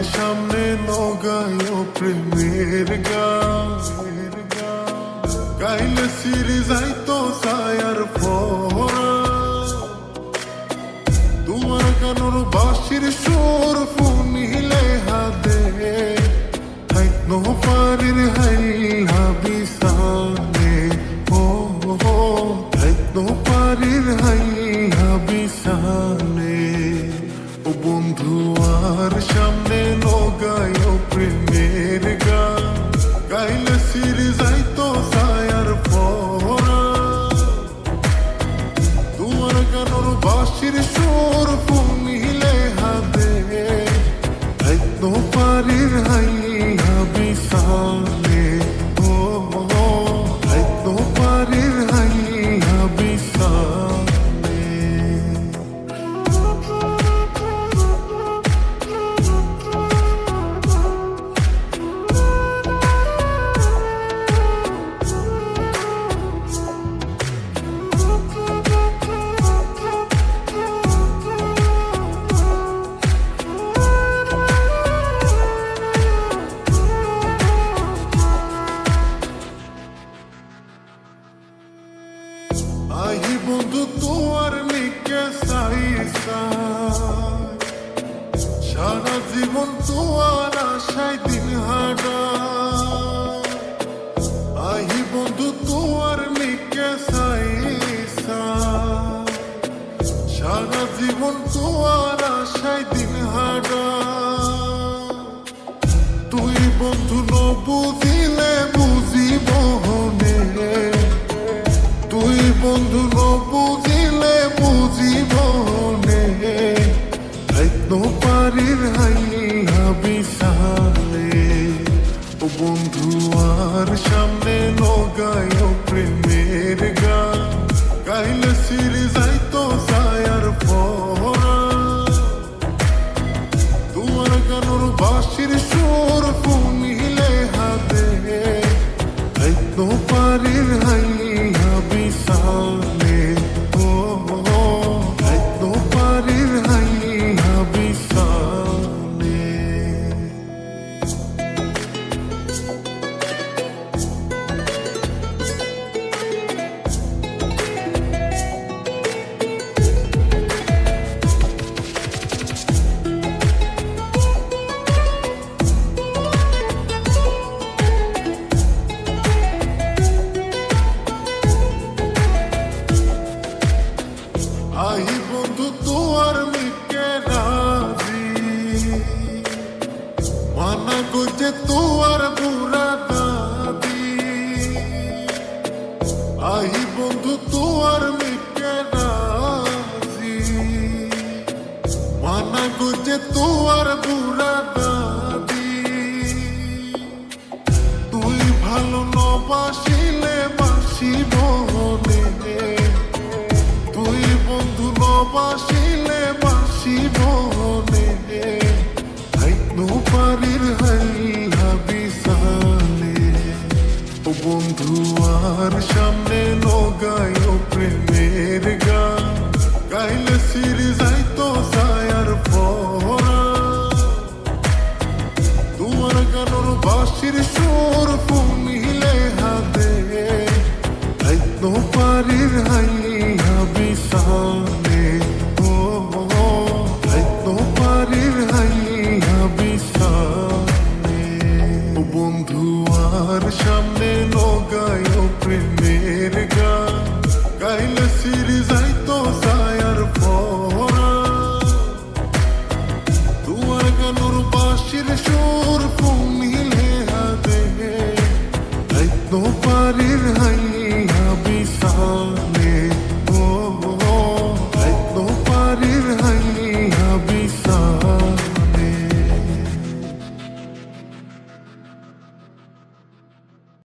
সামনে নগায় প্রেমের গান গাইলে সিরি যাইতো ছায়ার ফরা তোমার কানুর বাঁশির সুর শুনিলে হাদে হাইত পারির হাইলা বিছানে ও হাইত পারির হাইলা বিছানে ও বন্ধু আর সামনে নগায় প্রেমের গান গাইলে সিরি যাইতো ছায়ার ফরা তোমার কানুর বাঁশির সুর শুনিলে হাদে হাইত পারির হাইলা বিছানে ও হাইত পারির হাইলা বিছানে আহি বন্ধু তোমার নিকে সাইসা সারা জীবন তোমার আশায় দিন হারা আহি বন্ধু তোমার নিকে সাইসা সারা জীবন তোমার আশায় দিন হারা তুই বন্ধু ন বুঝিলে বুঝিব নে তুই বন্ধু ন বুঝিলে বুঝিব নে হাইত পারির হাইলা বিছানে ও বন্ধু আর সামনে নগায় প্রেমের গান গাইলে সিরি যাইতো ছায়ার ফরা তোমার কানুর বাঁশির সুর শুনিলে হাদে হাইত পারির হাইলা বিছানে ও হাইত পারির হাইলা বিছানে আহি বন্ধু তোমার মিকে রাজি মানা করছে তোমার বুড়া দাদি আহি বন্ধু তোমার মিকে রাজি মানা করছে তোমার বুড়া দাদি তুই ভালো নবাসিলে বাসিব নে তুই বন্ধু নবাসিলে বাসিব নে হাইত পারির হাইলা বিছানে ও বন্ধু আর সামনে নগায় প্রেমের গান গাইলে সিরি যাইতো ছায়ার ফরা তোমার কানুর বাঁশির সুর